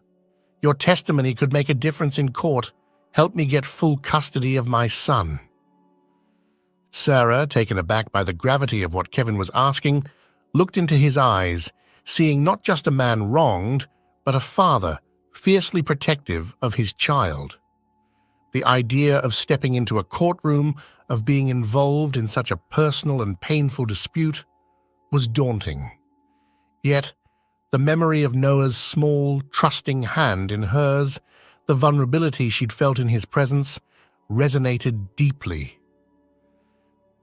Your testimony could make a difference in court. Help me get full custody of my son." Sarah, taken aback by the gravity of what Kevin was asking, looked into his eyes, seeing not just a man wronged, but a father fiercely protective of his child. The idea of stepping into a courtroom, of being involved in such a personal and painful dispute, was daunting. Yet, the memory of Noah's small, trusting hand in hers, the vulnerability she'd felt in his presence, resonated deeply.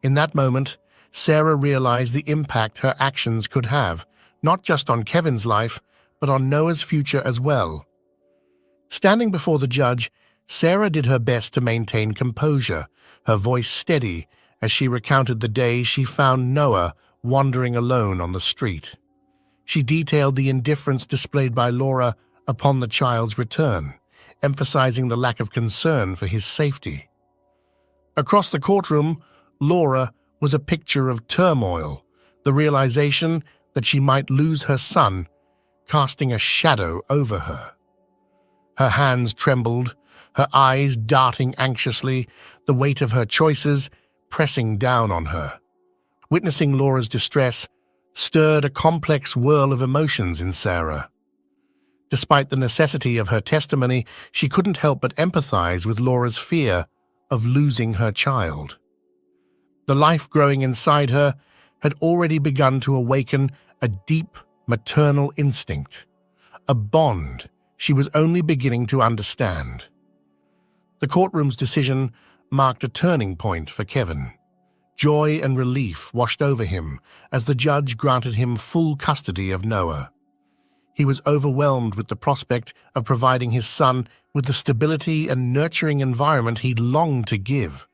In that moment, Sarah realized the impact her actions could have, not just on Kevin's life, but on Noah's future as well. Standing before the judge, Sarah did her best to maintain composure, her voice steady as she recounted the day she found Noah wandering alone on the street. She detailed the indifference displayed by Laura upon the child's return, emphasizing the lack of concern for his safety. Across the courtroom, Laura was a picture of turmoil, the realization that she might lose her son, casting a shadow over her. Her hands trembled, her eyes darting anxiously, the weight of her choices pressing down on her. Witnessing Laura's distress stirred a complex whirl of emotions in Sarah. Despite the necessity of her testimony, she couldn't help but empathize with Laura's fear of losing her child. The life growing inside her had already begun to awaken a deep maternal instinct, a bond she was only beginning to understand. The courtroom's decision marked a turning point for Kevin. Joy and relief washed over him as the judge granted him full custody of Noah. He was overwhelmed with the prospect of providing his son with the stability and nurturing environment he'd longed to give.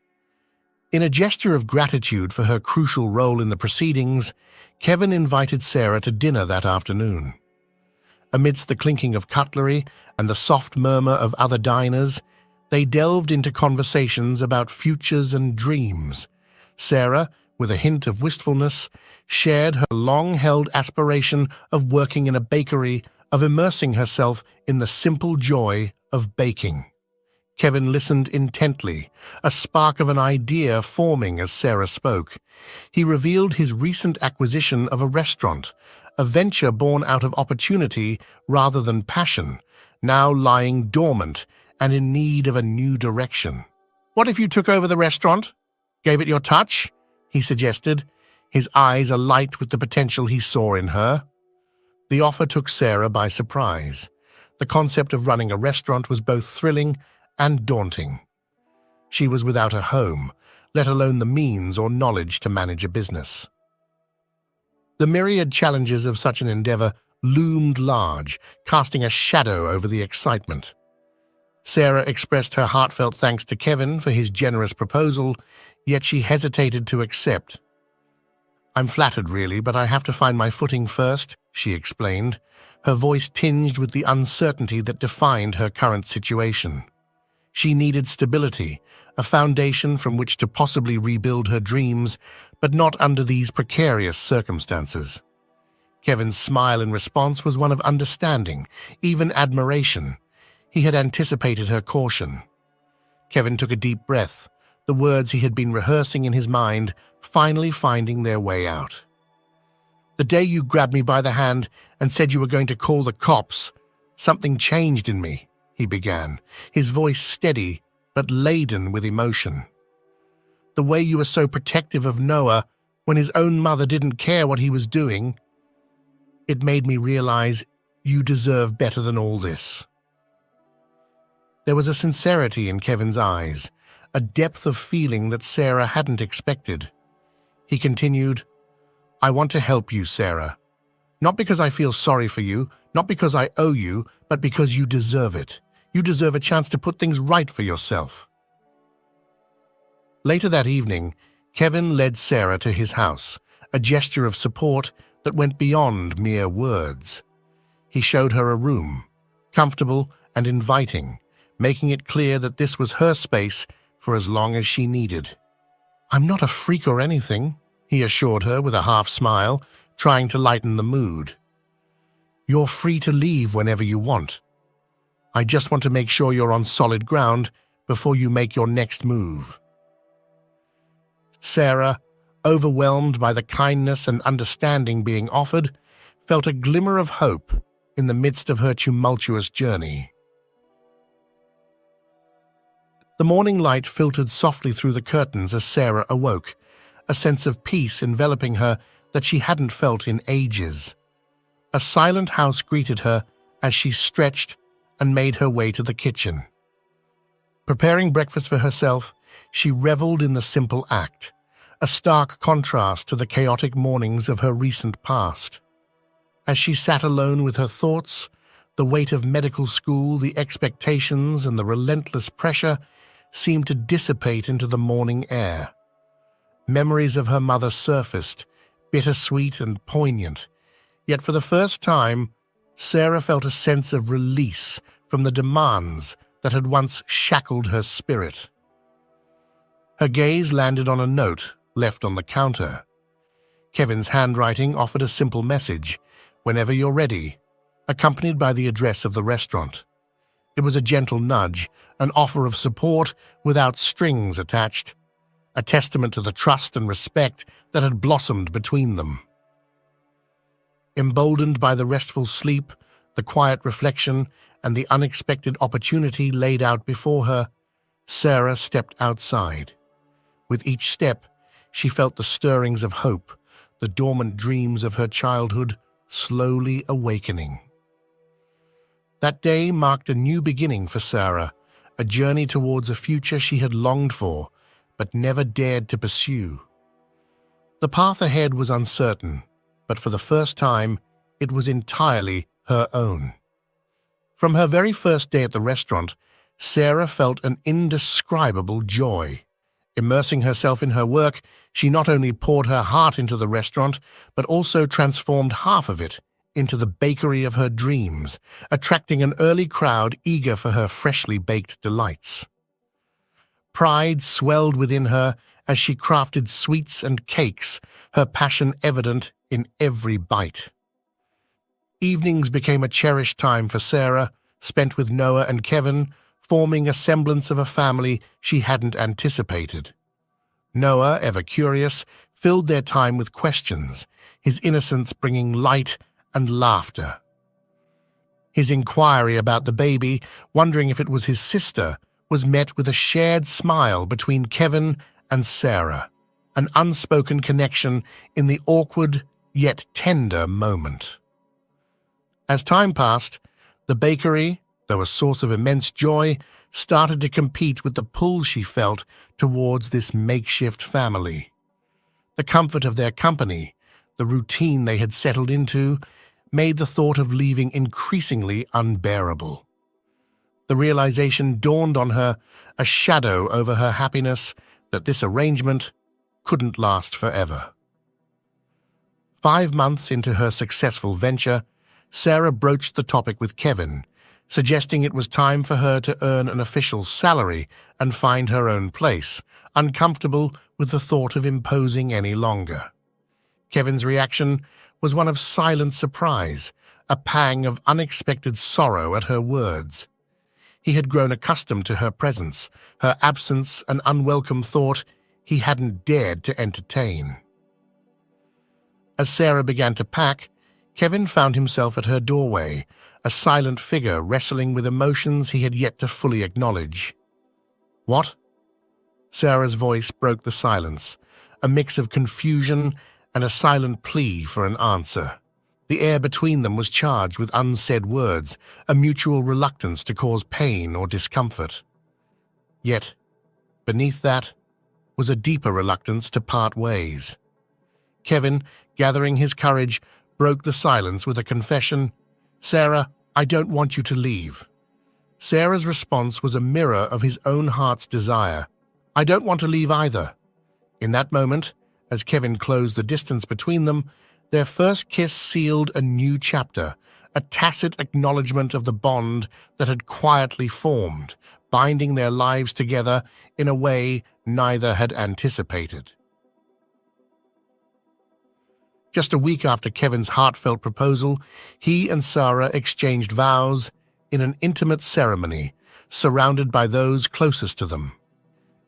In a gesture of gratitude for her crucial role in the proceedings, Kevin invited Sarah to dinner that afternoon. Amidst the clinking of cutlery and the soft murmur of other diners, they delved into conversations about futures and dreams. Sarah, with a hint of wistfulness, shared her long-held aspiration of working in a bakery, of immersing herself in the simple joy of baking. Kevin listened intently, a spark of an idea forming as Sarah spoke. He revealed his recent acquisition of a restaurant, a venture born out of opportunity rather than passion, now lying dormant and in need of a new direction. "What if you took over the restaurant? Gave it your touch?" he suggested, his eyes alight with the potential he saw in her. The offer took Sarah by surprise. The concept of running a restaurant was both thrilling and daunting. She was without a home, let alone the means or knowledge to manage a business. The myriad challenges of such an endeavor loomed large, casting a shadow over the excitement. Sarah expressed her heartfelt thanks to Kevin for his generous proposal, yet she hesitated to accept. "I'm flattered, really, but I have to find my footing first," she explained, her voice tinged with the uncertainty that defined her current situation. She needed stability, a foundation from which to possibly rebuild her dreams, but not under these precarious circumstances. Kevin's smile in response was one of understanding, even admiration. He had anticipated her caution. Kevin took a deep breath, the words he had been rehearsing in his mind finally finding their way out. "The day you grabbed me by the hand and said you were going to call the cops, something changed in me," he began, his voice steady but laden with emotion. "The way you were so protective of Noah when his own mother didn't care what he was doing, it made me realize you deserve better than all this." There was a sincerity in Kevin's eyes, a depth of feeling that Sarah hadn't expected. He continued, "I want to help you, Sarah. Not because I feel sorry for you, not because I owe you, but because you deserve it. You deserve a chance to put things right for yourself." Later that evening, Kevin led Sarah to his house, a gesture of support that went beyond mere words. He showed her a room, comfortable and inviting, making it clear that this was her space for as long as she needed. "I'm not a freak or anything," he assured her with a half-smile, trying to lighten the mood. "You're free to leave whenever you want. I just want to make sure you're on solid ground before you make your next move." Sarah, overwhelmed by the kindness and understanding being offered, felt a glimmer of hope in the midst of her tumultuous journey. The morning light filtered softly through the curtains as Sarah awoke, a sense of peace enveloping her that she hadn't felt in ages. A silent house greeted her as she stretched and made her way to the kitchen. Preparing breakfast for herself, she reveled in the simple act, a stark contrast to the chaotic mornings of her recent past. As she sat alone with her thoughts, the weight of medical school, the expectations, and the relentless pressure seemed to dissipate into the morning air. Memories of her mother surfaced, bittersweet and poignant, yet for the first time, Sarah felt a sense of release from the demands that had once shackled her spirit. Her gaze landed on a note left on the counter. Kevin's handwriting offered a simple message, "Whenever you're ready," accompanied by the address of the restaurant. It was a gentle nudge, an offer of support without strings attached, a testament to the trust and respect that had blossomed between them. Emboldened by the restful sleep, the quiet reflection, and the unexpected opportunity laid out before her, Sarah stepped outside. With each step, she felt the stirrings of hope, the dormant dreams of her childhood slowly awakening. That day marked a new beginning for Sarah, a journey towards a future she had longed for, but never dared to pursue. The path ahead was uncertain, but for the first time, it was entirely her own. From her very first day at the restaurant, Sarah felt an indescribable joy. Immersing herself in her work, she not only poured her heart into the restaurant, but also transformed half of it into the bakery of her dreams, attracting an early crowd eager for her freshly baked delights. Pride swelled within her as she crafted sweets and cakes, her passion evident in every bite. Evenings became a cherished time for Sarah, spent with Noah and Kevin, forming a semblance of a family she hadn't anticipated. Noah, ever curious, filled their time with questions, his innocence bringing light and laughter. His inquiry about the baby, wondering if it was his sister, was met with a shared smile between Kevin and Sarah, an unspoken connection in the awkward yet tender moment. As time passed, the bakery, though a source of immense joy, started to compete with the pull she felt towards this makeshift family. The comfort of their company, the routine they had settled into, made the thought of leaving increasingly unbearable. The realization dawned on her, a shadow over her happiness, that this arrangement couldn't last forever. 5 months into her successful venture, Sarah broached the topic with Kevin, suggesting it was time for her to earn an official salary and find her own place, uncomfortable with the thought of imposing any longer. Kevin's reaction was one of silent surprise, a pang of unexpected sorrow at her words. He had grown accustomed to her presence, her absence an unwelcome thought he hadn't dared to entertain. As Sarah began to pack, Kevin found himself at her doorway, a silent figure wrestling with emotions he had yet to fully acknowledge. "What?" Sarah's voice broke the silence, a mix of confusion and a silent plea for an answer. The air between them was charged with unsaid words, a mutual reluctance to cause pain or discomfort. Yet, beneath that, was a deeper reluctance to part ways. Kevin, gathering his courage, broke the silence with a confession. "Sarah, I don't want you to leave." Sarah's response was a mirror of his own heart's desire. "I don't want to leave either." In that moment, as Kevin closed the distance between them, their first kiss sealed a new chapter, a tacit acknowledgement of the bond that had quietly formed, binding their lives together in a way neither had anticipated. Just a week after Kevin's heartfelt proposal, he and Sarah exchanged vows in an intimate ceremony, surrounded by those closest to them.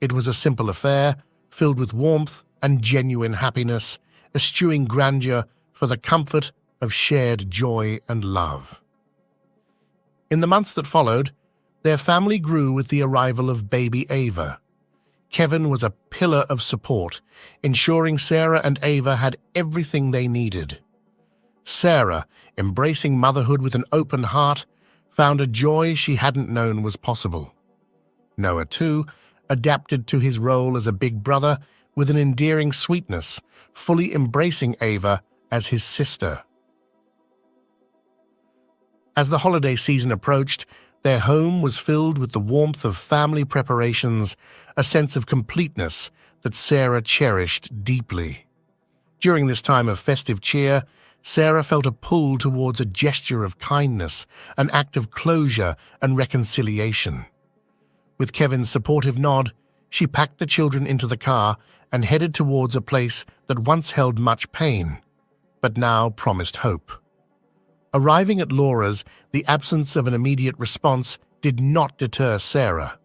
It was a simple affair, filled with warmth and genuine happiness, eschewing grandeur for the comfort of shared joy and love. In the months that followed, their family grew with the arrival of baby Ava. Kevin was a pillar of support, ensuring Sarah and Ava had everything they needed. Sarah, embracing motherhood with an open heart, found a joy she hadn't known was possible. Noah, too, adapted to his role as a big brother with an endearing sweetness, fully embracing Ava as his sister. As the holiday season approached, their home was filled with the warmth of family preparations, a sense of completeness that Sarah cherished deeply. During this time of festive cheer, Sarah felt a pull towards a gesture of kindness, an act of closure and reconciliation. With Kevin's supportive nod, she packed the children into the car and headed towards a place that once held much pain, but now promised hope. Arriving at Laura's, the absence of an immediate response did not deter Sarah.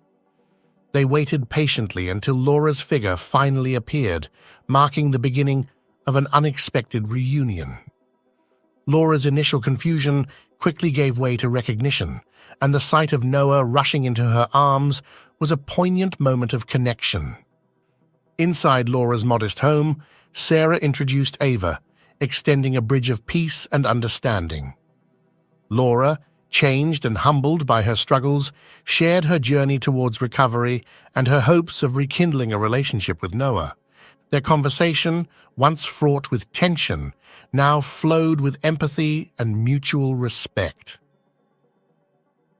They waited patiently until Laura's figure finally appeared, marking the beginning of an unexpected reunion. Laura's initial confusion quickly gave way to recognition, and the sight of Noah rushing into her arms was a poignant moment of connection. Inside Laura's modest home, Sarah introduced Ava, extending a bridge of peace and understanding. Laura, changed and humbled by her struggles, shared her journey towards recovery and her hopes of rekindling a relationship with Noah. Their conversation, once fraught with tension, now flowed with empathy and mutual respect.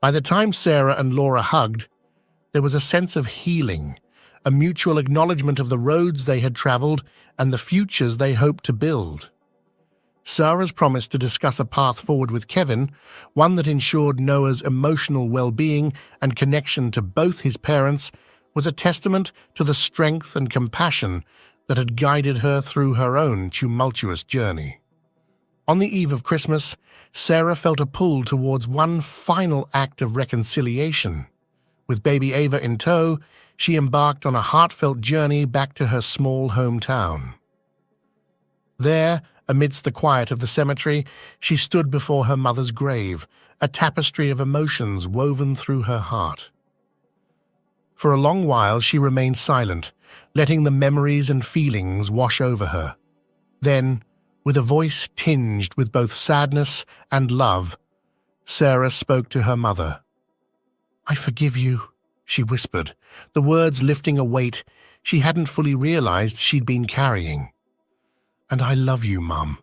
By the time Sarah and Laura hugged, there was a sense of healing, a mutual acknowledgement of the roads they had traveled and the futures they hoped to build. Sarah's promise to discuss a path forward with Kevin, one that ensured Noah's emotional well-being and connection to both his parents, was a testament to the strength and compassion that had guided her through her own tumultuous journey. On the eve of Christmas, Sarah felt a pull towards one final act of reconciliation. With baby Ava in tow, she embarked on a heartfelt journey back to her small hometown. There, Amidst the quiet of the cemetery, she stood before her mother's grave, a tapestry of emotions woven through her heart. For a long while she remained silent, letting the memories and feelings wash over her. Then, with a voice tinged with both sadness and love, Sarah spoke to her mother. "I forgive you," she whispered, the words lifting a weight she hadn't fully realized she'd been carrying. "And I love you, Mum,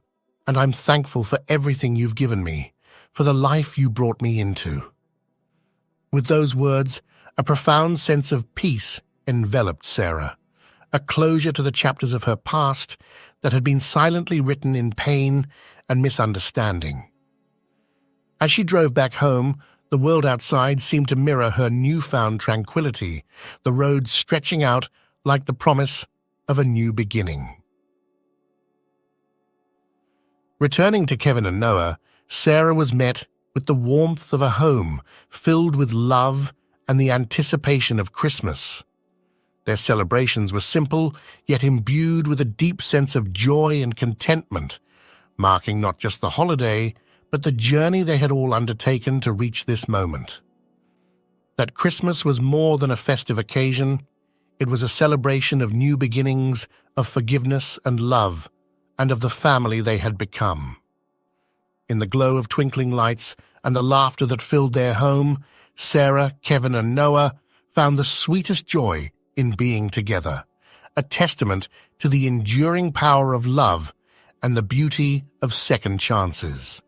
and I'm thankful for everything you've given me, for the life you brought me into." With those words, a profound sense of peace enveloped Sarah, a closure to the chapters of her past that had been silently written in pain and misunderstanding. As she drove back home, the world outside seemed to mirror her newfound tranquility, the road stretching out like the promise of a new beginning. Returning to Kevin and Noah, Sarah was met with the warmth of a home filled with love and the anticipation of Christmas. Their celebrations were simple, yet imbued with a deep sense of joy and contentment, marking not just the holiday, but the journey they had all undertaken to reach this moment. That Christmas was more than a festive occasion. It was a celebration of new beginnings, of forgiveness and love, and of the family they had become. In the glow of twinkling lights and the laughter that filled their home, Sarah, Kevin, and Noah found the sweetest joy in being together, a testament to the enduring power of love and the beauty of second chances.